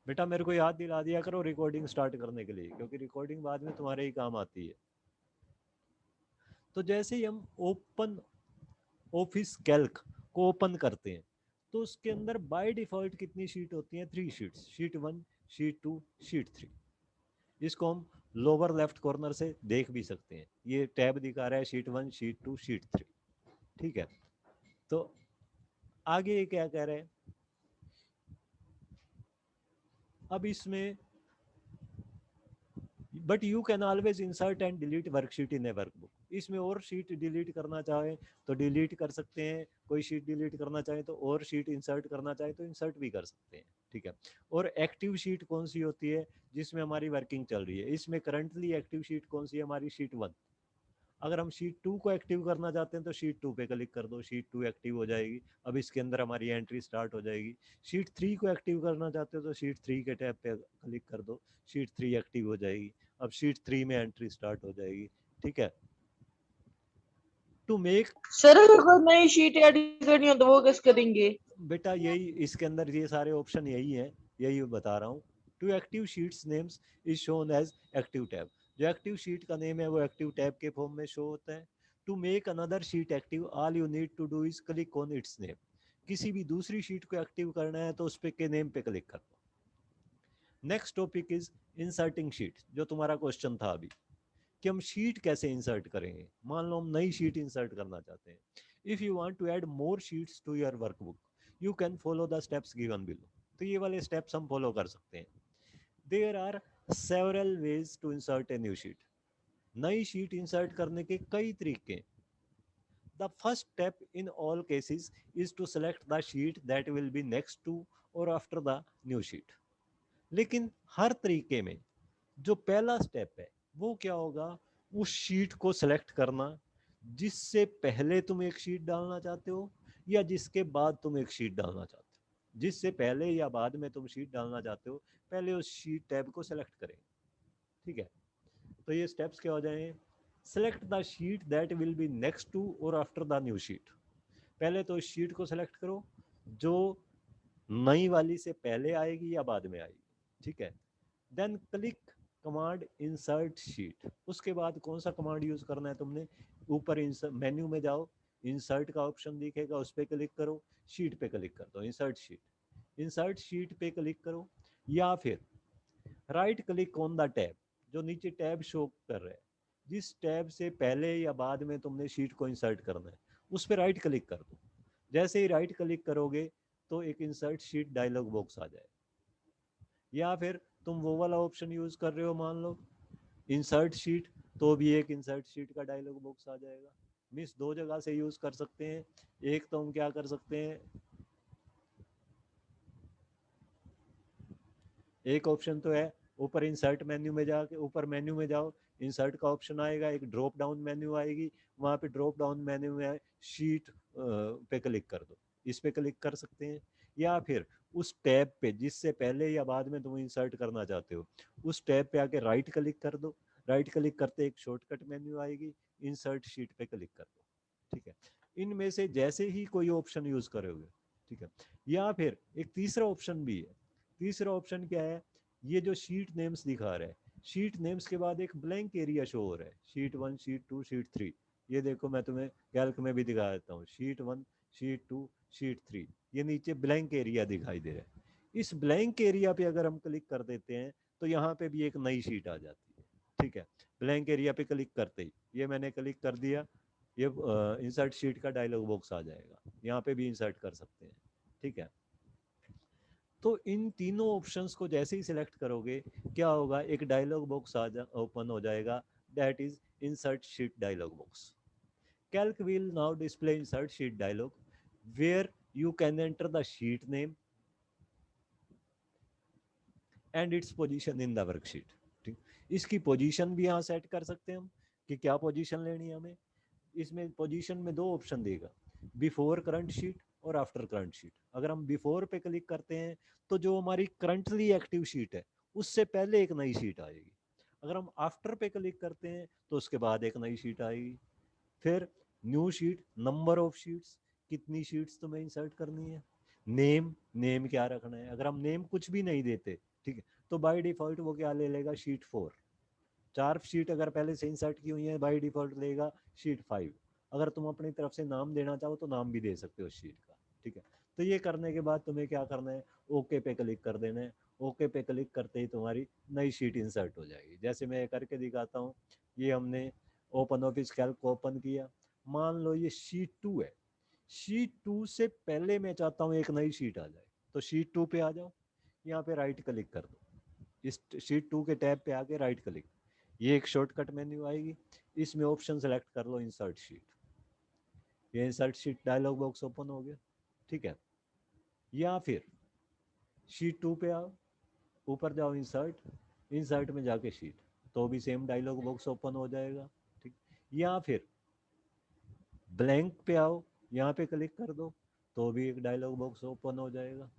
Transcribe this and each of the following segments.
बेटा मेरे को याद दिला दिया करो रिकॉर्डिंग स्टार्ट करने के लिए, क्योंकि रिकॉर्डिंग बाद में तुम्हारे ही काम आती है। तो जैसे ही हम ओपन ऑफिस कैल्क को ओपन करते हैं, तो उसके अंदर बाय डिफॉल्ट कितनी शीट होती हैं? 3 शीट्स, शीट 1, शीट 2, शीट 3। इसको हम लोअर लेफ्ट कॉर्नर से देख भी सकते हैं, ये टैब दिखा रहा है शीट 1, शीट 2, शीट 3। ठीक है, तो आगे ये क्या कह रहे हैं? अब इसमें but you can always insert and delete worksheet in A workbook. इसमें और शीट डिलीट करना चाहे तो डिलीट कर सकते हैं, कोई शीट डिलीट करना चाहे तो और शीट इंसर्ट करना चाहे तो इंसर्ट भी कर सकते हैं। ठीक है, और एक्टिव शीट कौन सी होती है? जिसमें हमारी वर्किंग चल रही है। इसमें करंटली एक्टिव शीट कौन सी है? हमारी शीट 1। अगर हम शीट 2 को एक्टिव करना चाहते हैं तो शीट 2 पे क्लिक कर दो, शीट 2 एक्टिव हो जाएगी। अब इसके अंदर हमारी एंट्री स्टार्ट हो जाएगी। शीट 3 को एक्टिव करना चाहते हो तो शीट 3 के टैब पे क्लिक कर दो, शीट 3 एक्टिव हो जाएगी। अब शीट 3 में एंट्री स्टार्ट हो जाएगी। ठीक है, टू मेक सर अगर नई शीट ऐड करनी हो तो वो कैसे करेंगे? बेटा यही इसके अंदर ये सारे ऑप्शन यही हैं, यही बता रहा हूँ। To active sheets names is shown as active tab. जो एक्टिव शीट का नेम है वो एक्टिव टैब के फॉर्म में शो होता है। To make another sheet active all you need to do is click on its name. किसी भी दूसरी शीट को एक्टिव करना है तो उस पे के नेम पे क्लिक कर दो। Next topic is inserting sheet, जो तुम्हारा क्वेश्चन था अभी कि हम शीट कैसे इंसर्ट करेंगे। मान लो हम नई शीट इंसर्ट करना चाहते हैं। If you want to add more sheets to your workbook you can follow the steps given below. तो ये वाले स्टेप्स हम फॉलो कर सकते हैं। There are several ways to insert a new sheet. नई शीट इंसर्ट करने के कई तरीके। The first step in all cases is to select the sheet that will be next to or after the new sheet. लेकिन हर तरीके में जो पहला स्टेप है वो क्या होगा? उस शीट को सिलेक्ट करना जिससे पहले तुम एक शीट डालना चाहते हो या जिसके बाद तुम एक शीट डालना चाहते हो। जिससे पहले या बाद में तुम शीट डालना चाहते हो, पहले उस शीट टैब को सिलेक्ट करें। ठीक है, तो ये स्टेप्स क्या हो जाएंगे? Select the sheet that will be next to or after the new sheet. पहले तो उस शीट को सिलेक्ट करो जो नई वाली से पहले आएगी या बाद में आएगी। ठीक है, then click command insert sheet. उसके बाद कौन सा कमांड यूज करना है तुमने? ऊपर मेन्यू में जाओ, इंसर्ट का ऑप्शन दिखेगा, उस पर क्लिक करो, शीट पे क्लिक कर दो, इंसर्ट शीट। इंसर्ट शीट पे क्लिक करो या फिर right click on the tab, जो नीचे टैब शो कर रहा है, जिस टैब से पहले या बाद में तुमने शीट को इंसर्ट करना है उस पर राइट क्लिक कर दो। जैसे ही राइट क्लिक करोगे तो एक इंसर्ट शीट डायलॉग बॉक्स आ जाएगा। या फिर तुम वो वाला ऑप्शन यूज कर रहे हो, मान लो इंसर्ट शीट, तो भी एक इंसर्ट शीट का डायलॉग बॉक्स आ जाएगा। मिस दो जगह से यूज कर सकते हैं। एक तो हम क्या कर सकते हैं, एक ऑप्शन तो है ऊपर इंसर्ट मेन्यू में जाके, ऊपर मेन्यू में जाओ, इंसर्ट का ऑप्शन आएगा, एक ड्रॉप डाउन मेन्यू आएगी, वहां पे ड्रॉप डाउन मेन्यू में शीट पे क्लिक कर दो, इस पे क्लिक कर सकते हैं। या फिर उस टैब पे जिससे पहले या बाद में तुम इंसर्ट करना चाहते हो उस टैब पे आके राइट क्लिक कर दो। राइट क्लिक करते एक शॉर्टकट मेन्यू आएगी, इंसर्ट शीट पे क्लिक कर दो। ठीक है, इनमें से जैसे ही कोई ऑप्शन यूज करोगे। ठीक है, या फिर एक तीसरा ऑप्शन भी है। तीसरा ऑप्शन क्या है? ये जो शीट नेम्स दिखा रहा है, शीट नेम्स के बाद एक ब्लैंक एरिया शो हो रहा है, शीट 1, शीट 2, शीट 3। ये देखो मैं तुम्हें कैल्क में भी दिखा देता हूँ, शीट 1, शीट 2, शीट 3। ये नीचे ब्लैंक एरिया दिखाई दे रहा है। इस ब्लैंक एरिया पे अगर हम क्लिक कर देते हैं तो यहाँ पे भी एक नई शीट आ जाती है। ठीक है, ब्लैंक एरिया पे क्लिक करते ही ये मैंने क्लिक कर दिया, ये इंसर्ट शीट का डायलॉग बॉक्स आ जाएगा, यहाँ पे भी इंसर्ट कर सकते हैं। ठीक है, तो इन तीनों ऑप्शंस को जैसे ही सिलेक्ट करोगे क्या होगा? एक डायलॉग बॉक्स आ जा ओपन हो जाएगा, that is insert sheet dialog box. Calc will now display insert sheet dialog where you can enter the sheet name and its position in the worksheet। ठीक, इसकी पोजीशन भी यहाँ सेट कर सकते हैं हम कि क्या पोजीशन लेनी है हमें। इसमें पोजीशन में दो ऑप्शन देगा, बिफोर करंट शीट और आफ्टर करंट शीट। अगर हम बिफोर पे क्लिक करते हैं तो जो हमारी करंटली एक्टिव शीट है उससे पहले एक नई शीट आएगी। अगर हम आफ्टर पे क्लिक करते हैं तो उसके बाद एक नई शीट आएगी। फिर new sheet, number of sheets, कितनी शीट्स तुम्हें इंसर्ट करनी है। नेम, नेम क्या रखना है। अगर हम नेम कुछ भी नहीं देते ठीक है, तो बाय डिफॉल्ट वो क्या ले लेगा, शीट 4। 4 शीट अगर पहले से इंसर्ट की हुई है, बाय डिफॉल्ट लेगा शीट 5। अगर तुम अपनी तरफ से नाम देना चाहो तो नाम भी दे सकते हो शीट का, ठीक है। तो ये करने के बाद तुम्हें क्या करना है, ओके पे क्लिक कर देना है। ओके पे क्लिक करते ही तुम्हारी नई शीट इंसर्ट हो जाएगी। जैसे मैं करके दिखाता हूँ, ये हमने ओपन ऑफिस कैल्क को ओपन किया, मान लो ये शीट 2 है। शीट 2 से पहले मैं चाहता हूँ एक नई शीट आ जाए, तो शीट 2 पे आ जाओ, यहाँ पे राइट क्लिक कर दो, इस शीट 2 के टैब पे आके राइट क्लिक, ये एक शॉर्टकट मेन्यू आएगी, इसमें ऑप्शन सेलेक्ट कर लो इंसर्ट शीट, ये insert sheet dialog box open हो गया, ठीक है। या फिर शीट 2 पे आओ, ऊपर जाओ इंसर्ट, इंसर्ट में जाके शीट, तो भी सेम डायलॉग बॉक्स ओपन हो जाएगा, ठीक। या फिर ब्लैंक पे आओ, यहाँ पे क्लिक कर दो, तो भी एक डायलॉग बॉक्स ओपन हो जाएगा,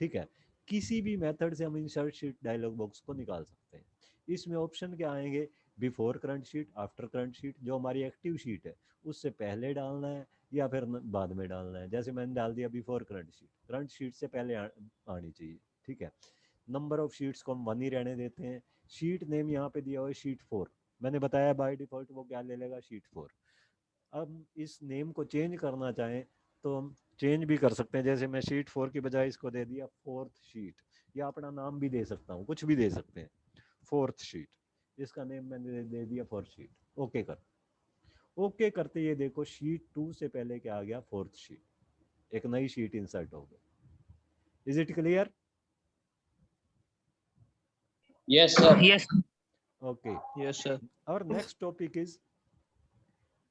ठीक है। किसी भी मेथड से हम इंसर्ट शीट डायलॉग बॉक्स को निकाल सकते हैं। इसमें ऑप्शन क्या आएंगे, before current sheet, after current sheet, जो हमारी एक्टिव शीट है उससे पहले डालना है या फिर बाद में डालना है। जैसे मैंने डाल दिया बिफोर करंट शीट से पहले आनी चाहिए, ठीक है। नंबर ऑफ शीट्स को हम 1 ही रहने देते हैं। शीट नेम यहाँ पे दिया हुआ है शीट 4, मैंने बताया बाय डिफॉल्ट वो क्या ले लेगा, शीट 4। अब इस नेम को चेंज करना चाहें तो हम चेंज भी कर सकते हैं। जैसे मैं शीट 4 की बजाय इसको दे दिया 4th शीट, या अपना नाम भी दे सकता हूँ, कुछ भी दे सकते हैं। 4th शीट, इसका नेम मैंने दे दिया 4th शीट। ओके कर, ओके करते ये देखो शीट 2 से पहले क्या आ गया, 4th शीट, एक नई शीट इंसर्ट हो गई। Is it clear? Yes, sir. Yes. Okay, Yes, sir. और next topic is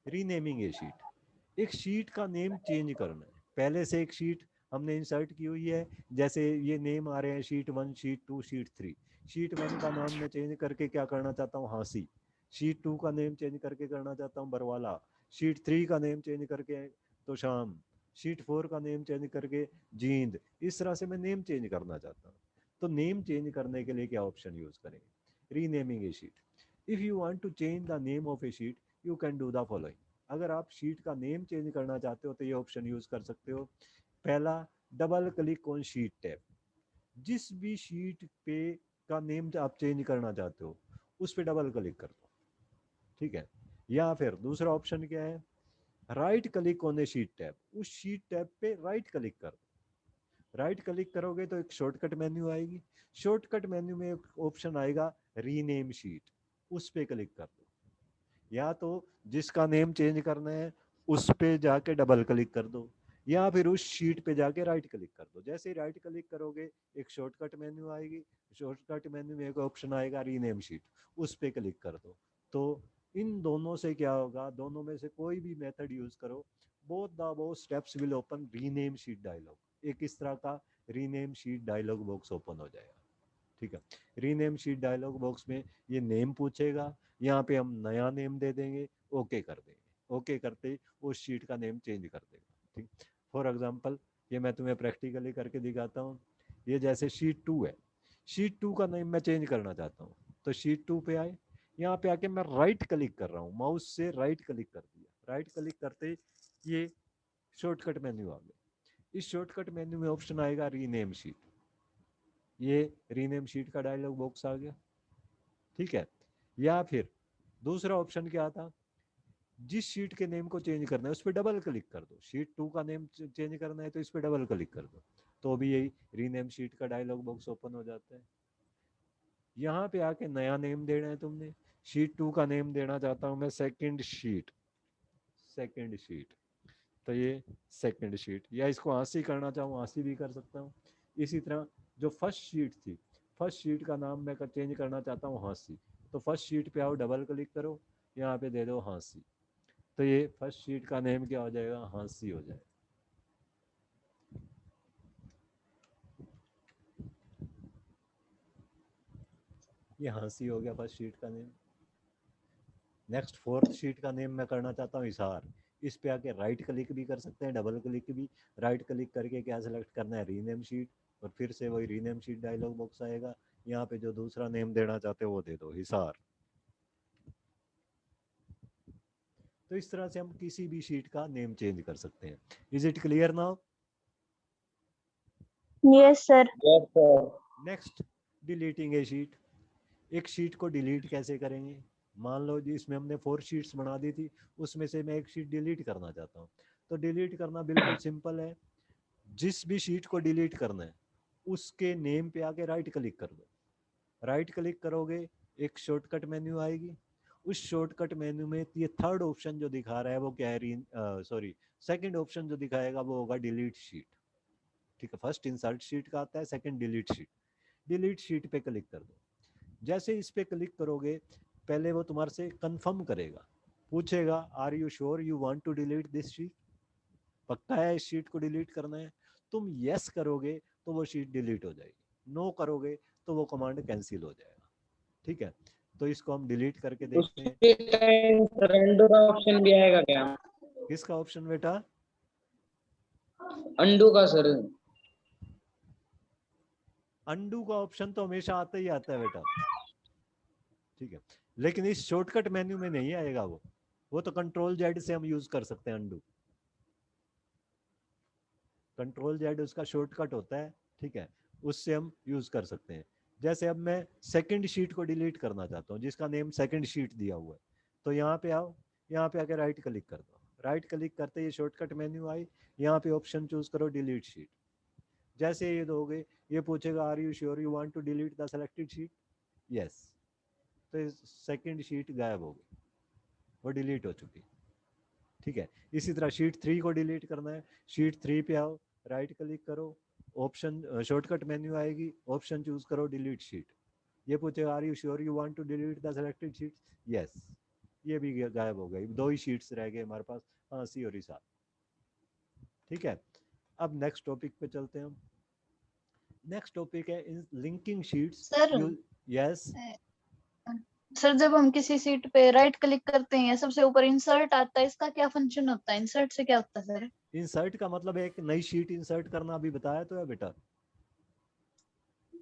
renaming a sheet. एक शीट का नेम चेंज करना है। पहले से एक शीट हमने इंसर्ट की हुई है, जैसे ये नेम आ रहे हैं शीट 1, शीट 2, शीट 3। शीट 1 का नाम मैं चेंज करके क्या करना चाहता हूँ, हांसी। शीट 2 का नेम चेंज करके करना चाहता हूँ, बरवाला। शीट 3 का नेम चेंज करके तो शाम। शीट 4 का नेम चेंज करके जींद। इस तरह से मैं नेम चेंज करना चाहता हूँ। तो नेम चेंज करने के लिए क्या ऑप्शन यूज करेंगे, renaming a sheet. If you want to change the name of a sheet you can do the following. अगर आप शीट का नेम चेंज करना चाहते हो तो ये ऑप्शन यूज कर सकते हो। पहला, double click on sheet tab. जिस भी शीट पे का नेम आप चेंज करना चाहते हो उस पे डबल क्लिक कर दो, ठीक है। या फिर दूसरा ऑप्शन क्या है, right click on A sheet tab. उस शीट टैब पे राइट क्लिक कर दो। राइट क्लिक करोगे तो एक शॉर्टकट मेन्यू आएगी, शॉर्टकट मेन्यू में एक ऑप्शन आएगा रीनेम शीट, उस पे क्लिक कर दो। या तो जिसका नेम चेंज करना है उस पे जाके डबल क्लिक कर दो, या फिर उस शीट पे जाके राइट क्लिक कर दो। जैसे ही राइट क्लिक करोगे एक शॉर्टकट मेन्यू आएगी, शॉर्टकट मेन्यू में एक ऑप्शन आएगा रीनेम शीट, उस पे क्लिक कर दो। तो इन दोनों से क्या होगा, दोनों में से कोई भी मेथड यूज करो, both the above steps will open rename sheet dialog. एक इस तरह का rename sheet dialog box open हो जाएगा, ठीक है। रीनेम शीट डायलॉग बॉक्स में ये नेम पूछेगा, यहाँ पे हम नया नेम दे देंगे, ओके कर देंगे। ओके करते ही उस शीट का नेम चेंज कर देगा, ठीक। फॉर एग्जांपल ये मैं तुम्हें प्रैक्टिकली करके दिखाता हूँ। ये जैसे शीट 2 है, शीट 2 का नेम मैं चेंज करना चाहता हूँ, तो शीट 2 पे आए, यहाँ पे आके मैं राइट क्लिक कर रहा हूँ, माउस से राइट क्लिक कर दिया। राइट क्लिक करते ही ये शॉर्टकट मेन्यू आ गया। इस शॉर्टकट मेन्यू में ऑप्शन आएगा रीनेम शीट, ये रीनेम शीट का डायलॉग बॉक्स आ गया, ठीक है। या फिर दूसरा ऑप्शन क्या था, जिस शीट के नेम को चेंज करना है उस पर डबल क्लिक कर दो। शीट 2 का नेम चेंज करना है तो इस पर डबल क्लिक कर दो, तो भी यही रीनेम शीट का डायलॉग बॉक्स ओपन हो जाता है। यहाँ पे आके नया नेम देना है तुमने। शीट 2 का नेम देना चाहता हूँ मैं सेकंड शीट, सेकंड शीट, तो ये सेकंड शीट, या इसको आंसी करना चाहूँ आंसी भी कर सकता हूँ। इसी तरह जो फर्स्ट शीट थी, फर्स्ट शीट का नाम मैं चेंज करना चाहता हूँ हांसी, तो फर्स्ट शीट पे आओ, डबल क्लिक करो, यहाँ पे दे दो हांसी, तो ये फर्स्ट शीट का नेम क्या हो जाएगा, हांसी हो जाएगा। ये हांसी हो गया फर्स्ट शीट का नेम। नेक्स्ट फोर्थ शीट का नेम मैं करना चाहता हूँ इशार। इस पे आके राइट क्लिक भी कर सकते हैं, डबल क्लिक भी। राइट क्लिक करके क्या सेलेक्ट करना है, रीनेम शीट, और फिर से वही रीनेम शीट डायलॉग बॉक्स आएगा। यहाँ पे जो दूसरा नेम देना चाहते हो वो दे दो, हिसार। तो इस तरह से हम किसी भी शीट का नेम चेंज कर सकते हैं। Is it clear now? Yes, sir. Yes, sir. Next, deleting A sheet, एक शीट को डिलीट कैसे करेंगे? मान लो जी इसमें हमने 4 शीट्स बना दी थी, उसमें से मैं एक शीट डिलीट करना चाहता हूँ। तो डिलीट करना बिल्कुल सिंपल है, जिस भी शीट को डिलीट करना है उसके नेम पे आके राइट क्लिक कर दो। राइट क्लिक करोगे, एक शॉर्टकट मेन्यू आएगी, उस शॉर्टकट मेन्यू में ये थर्ड ऑप्शन जो दिखा रहा है वो क्या है, सॉरी सेकंड ऑप्शन जो दिखाएगा वो होगा डिलीट शीट। ठीक है, फर्स्ट इंसर्ट शीट का आता है, second delete sheet. Delete sheet पे क्लिक कर दो। जैसे इस पे क्लिक करोगे, पहले वो तुम्हारे से कंफर्म करेगा, पूछेगा are you sure you want to delete this sheet, पक्का है इस शीट को डिलीट करना है? तुम यस करोगे तो वो शीट डिलीट हो जाएगी, नो करोगे तो वो कमांड कैंसिल हो जाएगा। ठीक है, तो इसको हम डिलीट करके देखते हैं। उसके टाइम रेंडो का ऑप्शन भी आएगा क्या? किसका ऑप्शन बेटा? अंडू का सर। अंडू का ऑप्शन तो हमेशा आता ही आता है बेटा। ठीक है, लेकिन इस शॉर्टकट मेन्यू में नहीं आएगा वो तो कंट्रोल जेड से हम यूज कर सकते हैं अंडू। कंट्रोल जेड उसका शॉर्टकट होता है, ठीक है, उससे हम यूज कर सकते हैं। जैसे अब मैं सेकंड शीट को डिलीट करना चाहता हूँ जिसका नेम सेकंड शीट दिया हुआ है, तो यहाँ पे आओ, यहाँ पे आके राइट क्लिक कर दो। राइट क्लिक करते ही शॉर्टकट मेन्यू आई, यहाँ पे ऑप्शन चूज करो डिलीट शीट। जैसे ये दोगे, ये पूछेगा are you sure you want to delete the selected sheet, yes, तो सेकंड शीट गायब हो गई, वो डिलीट हो चुकी। ठीक है, इसी तरह शीट 3 को डिलीट करना है, शीट 3 पे आओ, राइट क्लिक करो, ऑप्शन शॉर्टकट मेन्यू आएगी, ऑप्शन चूज करो डिलीट शीट। ये पूछेगा are you sure you want to delete the selected sheet, yes, ये भी गायब हो गई, 2 ही शीट्स रह गए हमारे पास, हाँसी और हिसार। ठीक है, अब नेक्स्ट टॉपिक पे चलते हैं हम। नेक्स्ट टॉपिक है in linking sheets. Sir you yes, sir जब हम किसी सीट पे राइट क्लिक करते हैं सबसे ऊपर इंसर्ट आता है, इसका क्या फंक्शन होता है? इंसर्ट से क्या होता है सर? इंसर्ट का मतलब एक नई शीट इंसर्ट करना, अभी बताया तो है बेटा।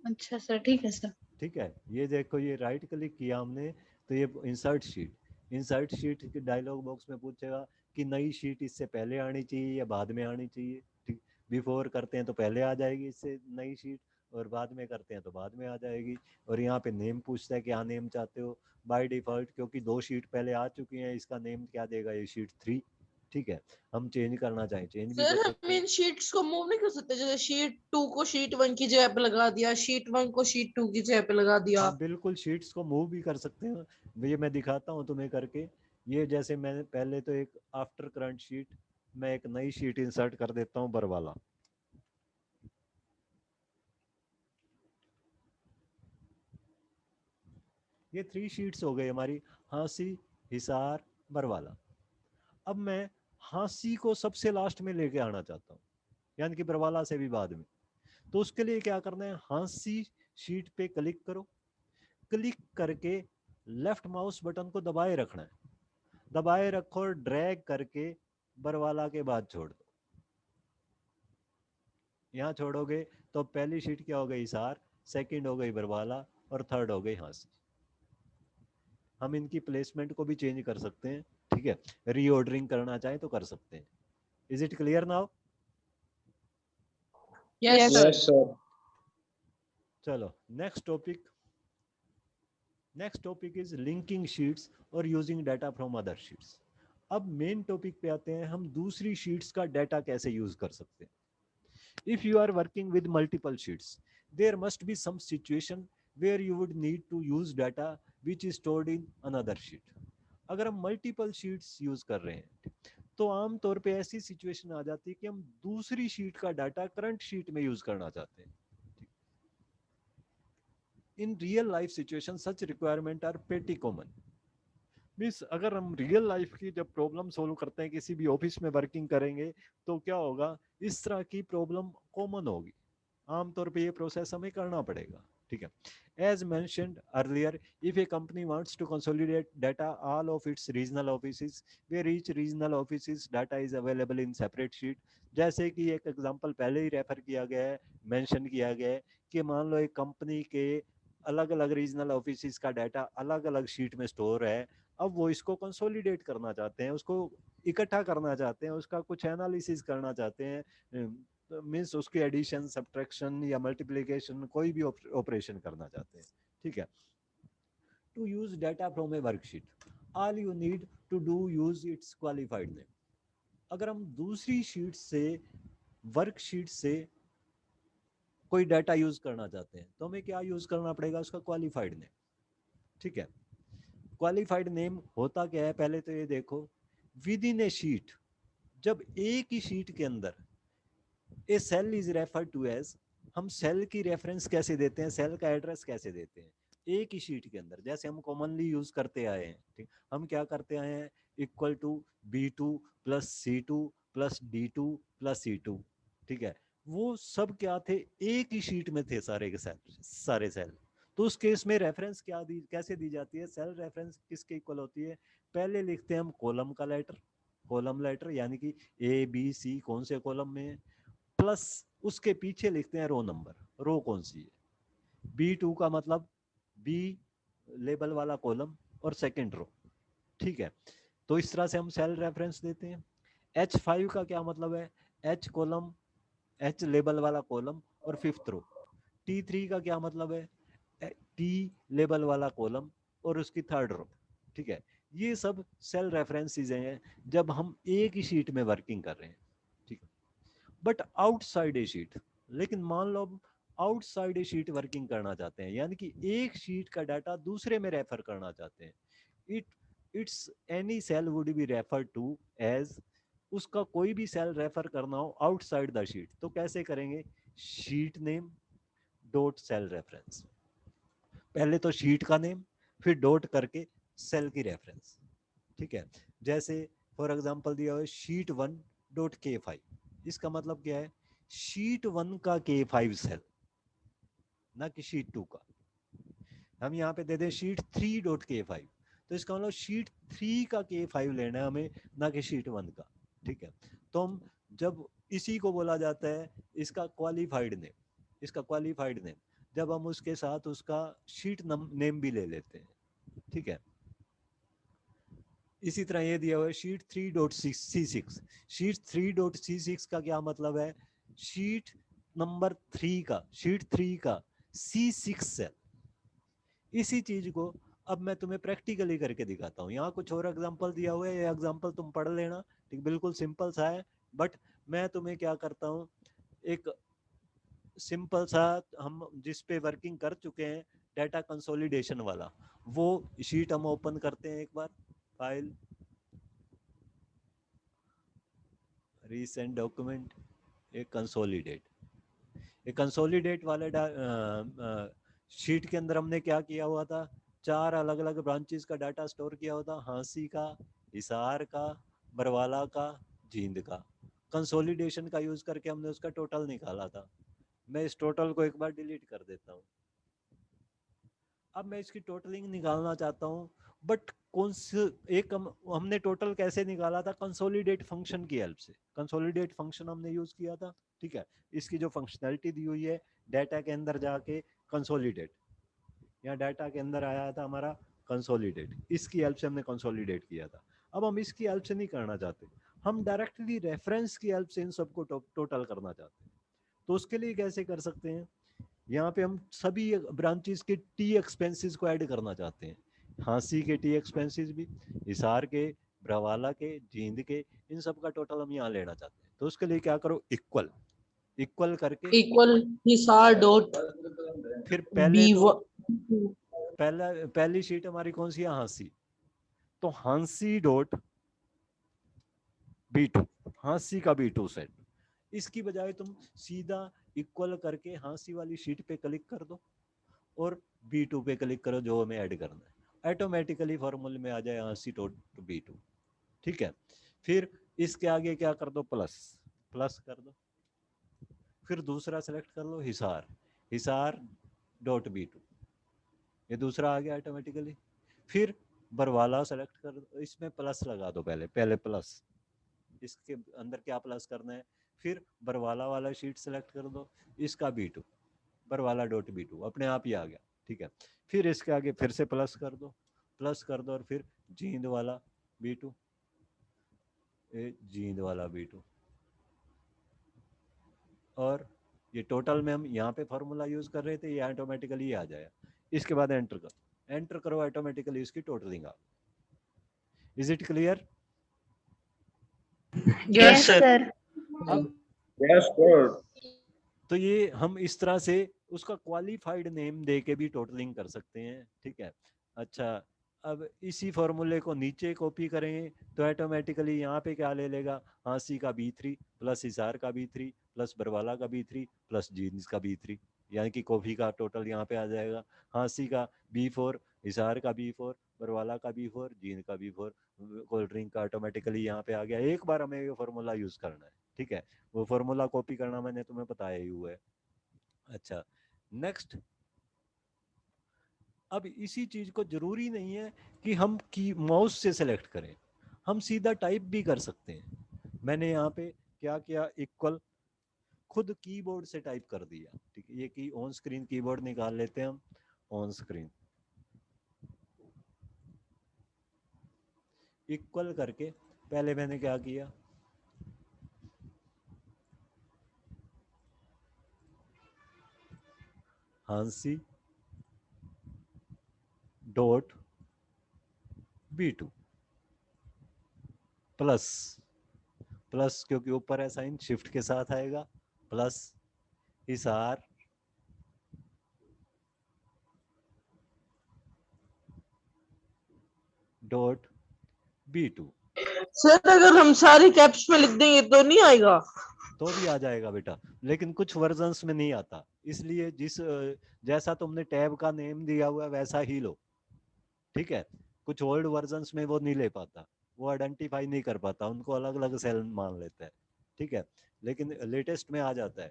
अच्छा सर, ठीक है सर। ठीक है, ये देखो ये राइट क्लिक किया हमने, तो ये इंसर्ट शीट, इंसर्ट शीट के डायलॉग बॉक्स में पूछेगा कि नई शीट इससे पहले आनी चाहिए या बाद में आनी चाहिए। ठीक, बिफोर करते हैं तो पहले आ जाएगी इससे नई शीट, और बाद में करते हैं तो बाद में आ जाएगी। और यहाँ पे नेम पूछता है क्या नेम चाहते हो। बाय डिफॉल्ट क्योंकि 2 शीट पहले आ चुकी हैं, इसका नेम क्या देगा, ये शीट 3। ठीक है, हम चेंज करना चाहें चेंज भी सर कर हम सकते हैं। इन शीट्स को मूव नहीं कर सकते? जैसे शीट 2 को शीट 1 की जगह पे लगा दिया, शीट 1 को शीट 2 की जगह पे लगा दिया। हाँ बिल्कुल, शीट्स को मूव भी कर सकते हैं, ये मैं दिखाता हूँ तुम्हें करके। ये जैसे मैंने पहले तो एक आफ्टर करंट शीट, मैं एक नई शीट इंसर्ट कर देता हूँ बरवाला। ये 3 शीट्स हो गई हमारी, हाँसी, हिसार, बरवाला। अब मैं हाँसी को सबसे लास्ट में लेके आना चाहता हूँ, यानी कि बरवाला से भी बाद में। तो उसके लिए क्या करना है, हाँसी शीट पे क्लिक करो, क्लिक करके लेफ्ट माउस बटन को दबाए रखना है, दबाए रखो और ड्रैग करके बरवाला के बाद छोड़ दो। यहाँ छोड़ोगे तो पहली शीट क्या हो गई, हिसार, सेकंड हो गई बरवाला, और थर्ड हो गई हाँसी। हम इनकी प्लेसमेंट को भी चेंज कर सकते हैं, ठीक है, रीऑर्डरिंग करना चाहें तो कर सकते हैं। Is it clear now? Yes yes sir. चलो next topic. Next topic is linking sheets और using data from other sheets. अब मेन टॉपिक पे आते हैं, हम दूसरी शीट्स का डाटा कैसे यूज कर सकते हैं। If you are working with multiple sheets, there must be some situation where you would need to use data which is stored in another sheet. अगर हम मल्टीपल शीट्स यूज कर रहे हैं तो आमतौर पे ऐसी सिचुएशन आ जाती है कि हम दूसरी शीट का डाटा करंट शीट में यूज करना चाहते हैं। In real life situation such requirement are pretty common. Means अगर हम रियल लाइफ की जब प्रॉब्लम सोल्व करते हैं, किसी भी ऑफिस में वर्किंग करेंगे, तो क्या होगा, इस तरह की प्रॉब्लम कॉमन होगी, आमतौर पे ये प्रोसेस हमें करना पड़ेगा। ठीक है, as mentioned earlier, if a company wants to consolidate data all of its regional offices, where each regional offices data is available in separate sheet. जैसे कि एक एग्जांपल पहले ही रेफर किया गया है, मेंशन किया गया है कि मान लो एक कंपनी के अलग अलग रीजनल ऑफिसेस का डाटा अलग अलग शीट में स्टोर है, अब वो इसको कंसोलिडेट करना चाहते हैं, उसको इकट्ठा करना चाहते हैं, उसका कुछ एनालिसिस करना चाहते हैं, मीन्स उसकी एडिशन, सब्ट्रैक्शन या मल्टीप्लिकेशन कोई भी ऑपरेशन करना चाहते हैं, ठीक है। To use data from a worksheet, all you need to do use its qualified name. अगर हम दूसरी शीट से, वर्कशीट से कोई डाटा यूज करना चाहते हैं तो हमें क्या यूज करना पड़ेगा, उसका क्वालिफाइड नेम, ठीक है। क्वालिफाइड नेम होता क्या है, पहले तो ये देखो, विद इन ए शीट, जब एक ही शीट के अंदर a cell is refer to as, हम सेल की रेफरेंस कैसे देते हैं, सेल का एड्रेस कैसे देते हैं, एक ही शीट के अंदर, जैसे हम कॉमनली यूज करते आए हैं, ठीक, हम क्या करते आए हैं, equal to B2 plus C2 plus D2 plus C2, ठीक है। वो सब क्या थे, एक ही शीट में थे सारे के सारे सेल। तो उस केस में रेफरेंस क्या दी, कैसे दी जाती है, सेल रेफरेंस किसके इक्वल होती है, पहले लिखते हैं हम कॉलम का लेटर, कॉलम लेटर यानी कि ABC कौन से कॉलम में है, प्लस उसके पीछे लिखते हैं रो नंबर, रो कौन सी है, B2 का मतलब B लेबल वाला कॉलम और सेकंड रो, ठीक है। तो इस तरह से हम सेल रेफरेंस देते हैं। H5 का क्या मतलब है, H कॉलम, H लेबल वाला कॉलम और फिफ्थ रो। T3 का क्या मतलब है, T लेबल वाला कॉलम और उसकी थर्ड रो, ठीक है। ये सब सेल रेफरेंसेस हैं जब हम एक ही शीट में वर्किंग कर रहे हैं, ठीक है। बट आउटसाइड ए शीट, लेकिन मान लो आउटसाइड ए शीट वर्किंग करना चाहते हैं, यानी कि एक शीट का डाटा दूसरे में रेफर करना चाहते हैं, it's any cell would be refer to as, उसका कोई भी सेल रेफर करना हो आउटसाइड द शीट तो कैसे करेंगे, sheet name dot cell reference, पहले तो शीट का नेम फिर डॉट करके सेल की रेफरेंस, ठीक है। जैसे फॉर एग्जांपल दिया हुआ शीट 1 डॉट K5, इसका मतलब क्या है, शीट 1 का K5 सेल, ना कि शीट 2 का। हम यहाँ पे दे दें शीट 3 डॉट K5, तो इसका मतलब शीट 3 का K5 लेना है हमें, ना कि शीट 1 का, ठीक है। तो हम जब इसी को बोला जाता है इसका क्वालिफाइड नेम, इसका क्वालिफाइड नेम, जब हम उसके साथ उसका शीट नेम भी ले लेते हैं, ठीक है। इसी तरह ये दिया हुआ है शीट 3.C6, शीट 3.C6 का क्या मतलब है, शीट नंबर 3 का, शीट 3 का C6 सेल। इसी चीज को अब मैं तुम्हें प्रैक्टिकली करके दिखाता हूँ, यहाँ कुछ और एग्जांपल दिया हुआ है, ये एग्जांपल तुम पढ़ लेना, ठीक, बिल्कुल सिंपल सा है। बट मैं तुम्हें क्या करता हूँ, एक सिंपल सा, हम जिस पे वर्किंग कर चुके हैं डाटा कंसोलिडेशन वाला, वो शीट हम ओपन करते हैं, एक बार फाइल, रीसेंट डॉक्यूमेंट, एक कंसोलिडेट, एक कंसोलिडेट वाले शीट के अंदर हमने क्या किया हुआ था, 4 अलग अलग ब्रांचेस का डाटा स्टोर किया हुआ था, हांसी का, हिसार का, बरवाला का, जींद का। कंसोलिडेशन का यूज करके हमने उसका टोटल निकाला था। मैं इस टोटल को एक बार डिलीट कर देता हूँ। अब मैं इसकी टोटलिंग निकालना चाहता हूँ, बट कौन से एक हमने टोटल कैसे निकाला था, कंसोलिडेट फंक्शन की हेल्प से, कंसोलिडेट फंक्शन हमने यूज किया था, ठीक है। इसकी जो फंक्शनैलिटी दी हुई है, डाटा के अंदर जाके कंसोलिडेट, यहाँ डाटा के अंदर आया था हमारा कंसोलिडेट, इसकी हेल्प से हमने कंसोलिडेट किया था। अब हम इसकी हेल्प से नहीं करना चाहते, हम डायरेक्टली रेफरेंस की हेल्प से इन सबको टोटल करना चाहते हैं। तो उसके लिए कैसे कर सकते हैं, यहाँ पे हम सभी ब्रांचेस के टी एक्सपेंसेस को ऐड करना चाहते हैं, हांसी के टी एक्सपेंसेस भी, हिसार के, ब्रवाला के, जींद के, इन सब का टोटल हम यहाँ लेना चाहते हैं। तो उसके लिए क्या करो, इक्वल, इक्वल करके इक्वल हिसार डॉट फिर पहले बी, तो पहली शीट हमारी कौन सी है, हांसी, तो हांसी डॉट B2, हांसी का B2 सेट। इसकी बजाय तुम सीधा इक्वल करके हांसी वाली शीट पे क्लिक कर दो और B2 पे क्लिक करो, जो हमें ऐड करना है, ऑटोमेटिकली फॉर्मूले में आ जाए हांसी डॉट B2, ठीक है। फिर इसके आगे क्या कर दो, प्लस, प्लस कर दो, फिर दूसरा सेलेक्ट कर लो हिसार, हिसार डॉट B2, ये दूसरा आ गया ऑटोमेटिकली। फिर बरवाला सेलेक्ट कर दो, इसमें प्लस लगा दो, पहले प्लस, इसके अंदर क्या प्लस करना है, फिर बरवाला वाला शीट सेलेक्ट कर दो, इसका B2, बरवाला डॉट B2 अपने आप ही आ गया, ठीक है। फिर इसके आगे फिर से प्लस कर दो, प्लस कर दो, और फिर जींद वाला B2, जींद वाला B2, और ये टोटल में हम यहाँ पे फॉर्मूला यूज कर रहे थे, ये ऑटोमेटिकली आ जाएगा। इसके बाद एंटर करो, एंटर करो, ऑटोमेटिकली इसकी टोटलिंग आ। Is it clear? Yes sir. अब यस सर। तो ये हम इस तरह से उसका क्वालिफाइड नेम दे के भी टोटलिंग कर सकते हैं, ठीक है। अच्छा, अब इसी फॉर्मूले को नीचे कॉपी करें तो ऑटोमेटिकली यहाँ पे क्या ले लेगा, हाँसी का B3 प्लस हिसार का B3 प्लस बरवाला का B3 प्लस जीन्स का B3, यानी कि कॉफी का टोटल यहाँ पे आ जाएगा। हाँसी का B4, हिसार का B4, बरवाला का B4, जीन का B4, कोल्ड ड्रिंक का ऑटोमेटिकली यहाँ पे आ गया। एक बार हमें ये फॉर्मूला यूज करना है, ठीक है। वो फॉर्मूला कॉपी करना मैंने तुम्हें बताया ही हुआ है। अच्छा, नेक्स्ट, अब इसी चीज को जरूरी नहीं है कि हम की माउस से सेलेक्ट करें, हम सीधा टाइप भी कर सकते हैं। मैंने यहाँ पे क्या किया, इक्वल खुद कीबोर्ड से टाइप कर दिया, ठीक है। ये की ऑन स्क्रीन कीबोर्ड निकाल लेते हैं हम, ऑन स्क्रीन इक्वल करके पहले मैंने क्या किया, Hansi dot B2 plus, plus क्योंकि ऊपर है साइन, शिफ्ट के साथ आएगा, plus Hisar dot B2। Sir अगर हम सारी कैप्स में लिख देंगे तो नहीं आएगा? तो भी आ जाएगा बेटा, लेकिन कुछ वर्जन्स में नहीं आता, इसलिए जिस जैसा तुमने टैब का नेम दिया हुआ है वैसा ही लो, ठीक है। कुछ ओल्ड वर्जन्स में वो नहीं ले पाता, वो आइडेंटिफाई नहीं कर पाता, उनको अलग अलग सेल मान लेता है, ठीक है। लेकिन लेटेस्ट में आ जाता है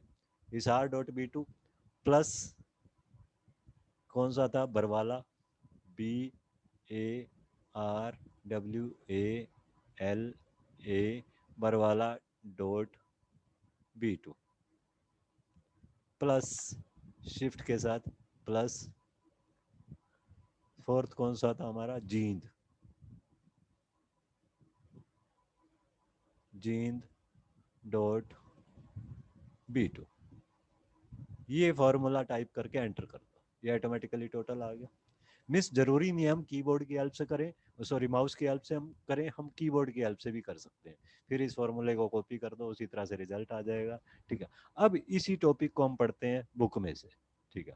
हिसार डॉट B2 प्लस कौन सा था, Barwala BARWALA Barwala dot B2 plus shift के साथ प्लस फोर्थ कौन सा था हमारा, जींद, जींद डॉट B2। ये फॉर्मूला टाइप करके एंटर कर दो, ये ऑटोमेटिकली टोटल आ गया। मिस जरूरी नहीं है हम कीबोर्ड की हेल्प से करें, सॉरी माउस की हेल्प से हम करें, हम कीबोर्ड की हेल्प से भी कर सकते हैं। फिर इस फॉर्मूले को कॉपी कर दो, उसी तरह से रिजल्ट आ जाएगा, ठीक है। अब इसी टॉपिक को हम पढ़ते हैं बुक में से, ठीक है।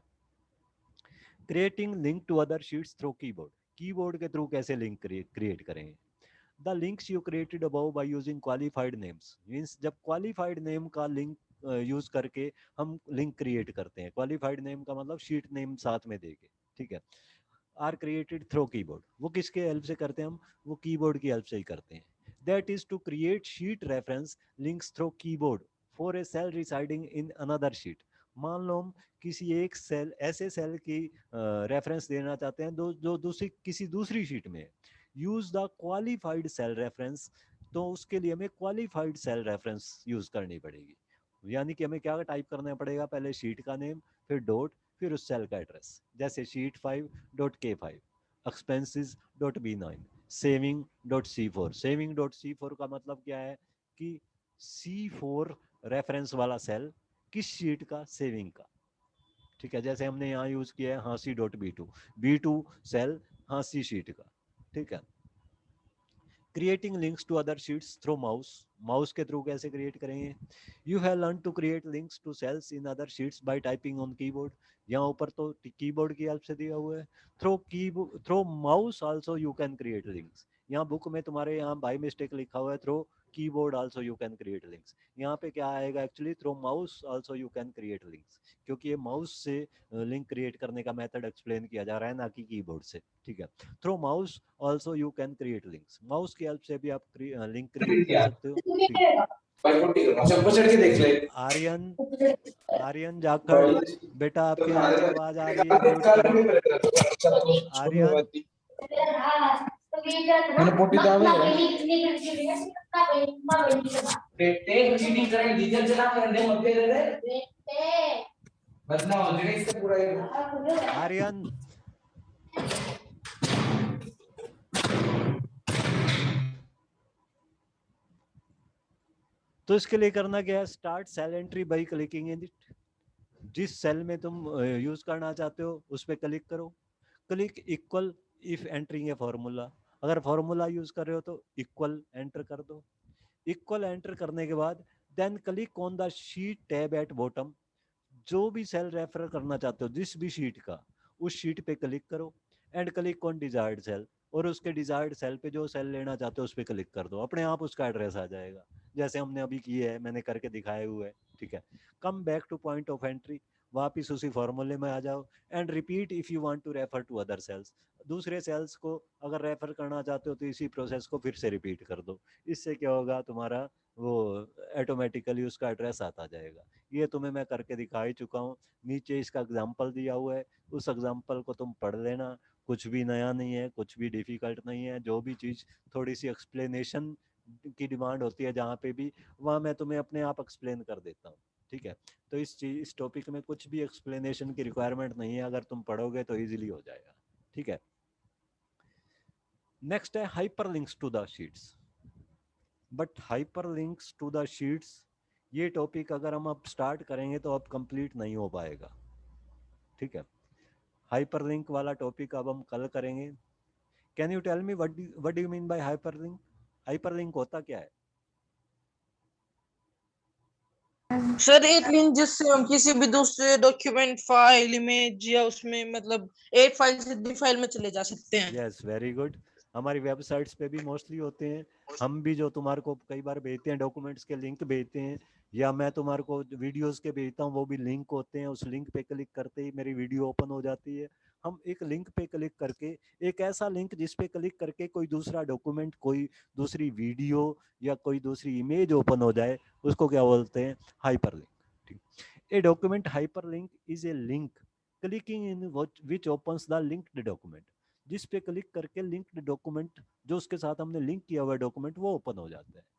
Creating link to other sheets through keyboard, keyboard के थ्रू कैसे लिंक क्रिएट करें। The links you created above by using qualified names, means जब क्वालिफाइड नेम का लिंक यूज करके हम लिंक क्रिएट करते हैं, क्वालिफाइड नेम का मतलब शीट नेम साथ में देके, ठीक है। आर क्रिएटेड थ्रू कीबोर्ड, वो किसके हेल्प से करते हैं हम, वो कीबोर्ड की हेल्प से ही करते हैं। That is to create sheet reference links through keyboard for a cell residing in another sheet. मान लो हम किसी एक सेल, ऐसे सेल की रेफरेंस देना चाहते हैं जो दूसरी किसी दूसरी शीट में, use the qualified cell reference, तो उसके लिए हमें क्वालिफाइड सेल रेफरेंस यूज करनी पड़ेगी। यानी कि हमें क्या टाइप करना पड़ेगा, पहले शीट का नेम, फिर डॉट, फिर उस सेल का एड्रेस, जैसे sheet 5 dot K5, expenses dot B9, saving dot C4। Saving dot C4 का मतलब क्या है कि C4 रेफरेंस वाला सेल किस शीट का, सेविंग का, ठीक है। जैसे हमने यहाँ यूज किया है हाँसी डॉट B2 सेल हाँसी शीट का, ठीक है। Creating links to other sheets through mouse, mouse के थ्रू कैसे क्रिएट करेंगे। You have learn to create links to cells in other sheets by typing on keyboard, यहाँ ऊपर तो कीबोर्ड की हेल्प से दिया हुआ है। Through mouse also you can create links, यहाँ बुक में तुम्हारे यहाँ बाय मिस्टेक लिखा हुआ है through keyboard also you can create links, यहाँ पे क्या आएगा actually, through mouse also you can create links, क्योंकि ये माउस से लिंक क्रिएट करने का मेथड एक्सप्लेन किया जा रहा है, ना कि कीबोर्ड से, ठीक है। Through mouse also you can create links, mouse की हेल्प से भी आप लिंक क्रिएट कर सकते हो, ठीक है। आर्यन, आर्यन जाखड़, बेटा आपके यहाँ से आवाज आ रही है, म्यूट करो आर्यन। मैंने पोटी तो आवे आर्यन तो इसके लिए करना क्या है, start cell entry by clicking in it. जिस सेल में तुम यूज करना चाहते हो उस पर क्लिक करो, click equal if entering a formula. अगर फॉर्मूला यूज कर रहे हो तो इक्वल एंटर कर दो। इक्वल एंटर करने के बाद then click on the sheet tab at bottom. जो भी सेल रेफर करना चाहते हो जिस भी शीट का, उस शीट पे क्लिक करो and click on desired cell. और उसके डिजायर्ड सेल पे जो सेल लेना चाहते हो उस पर क्लिक कर दो, अपने आप उसका एड्रेस आ जाएगा जैसे हमने अभी किया है, मैंने करके दिखाए हुए है। ठीक है, come back to point of entry, वापिस उसी फॉर्मूले में आ जाओ and repeat if you want to refer to other cells. दूसरे सेल्स को अगर रेफर करना चाहते हो तो इसी प्रोसेस को फिर से रिपीट कर दो। इससे क्या होगा, तुम्हारा वो ऑटोमेटिकली उसका एड्रेस आता जाएगा। ये तुम्हें मैं करके दिखा ही चुका हूँ, नीचे इसका एग्जाम्पल दिया हुआ है, उस एग्जाम्पल को तुम पढ़ लेना। कुछ भी नया नहीं है, कुछ भी डिफिकल्ट नहीं है। जो भी चीज़ थोड़ी सी एक्सप्लेनेशन की डिमांड होती है जहाँ पे भी, वहाँ मैं तुम्हें अपने आप एक्सप्लेन कर देता हूँ। ठीक है, तो इस टॉपिक में कुछ भी एक्सप्लेनेशन की रिक्वायरमेंट नहीं है, अगर तुम पढ़ोगे तो इजीली हो जाएगा। ठीक है, नेक्स्ट है hyper links to the sheets. But hyper links to the sheets, ये टॉपिक अगर हम अब स्टार्ट करेंगे तो अब कंप्लीट नहीं हो पाएगा। ठीक है, हाइपर लिंक वाला टॉपिक अब हम कल करेंगे। Can you tell me what do you mean by hyper link? Hyper link होता क्या है? सर एक लिंक जिससे हम किसी भी दूसरे डॉक्यूमेंट, फाइल, इमेज या उसमें मतलब एक फाइल से दूसरी फाइल में चले जा सकते हैं। Yes, very good. हमारी वेबसाइट्स पे भी मोस्टली होते हैं। हम भी जो तुम्हारे को कई बार भेजते हैं, डॉक्यूमेंट्स के लिंक भेजते हैं, या मैं तुम्हारे को वीडियोस के भेजता हूँ, वो भी लिंक होते हैं। उस लिंक पे क्लिक करते ही मेरी वीडियो ओपन हो जाती है। हम एक लिंक पे क्लिक करके, एक ऐसा लिंक जिस पे क्लिक करके कोई दूसरा डॉक्यूमेंट, कोई दूसरी वीडियो या कोई दूसरी इमेज ओपन हो जाए, उसको क्या बोलते हैं? Hyperlink. ठीक, a document hyperlink is a link clicking in which opens the linked document. जिस पे क्लिक करके लिंक्ड डॉक्यूमेंट, जो उसके साथ हमने लिंक किया हुआ डॉक्यूमेंट, वो ओपन हो जाता है। ठीक।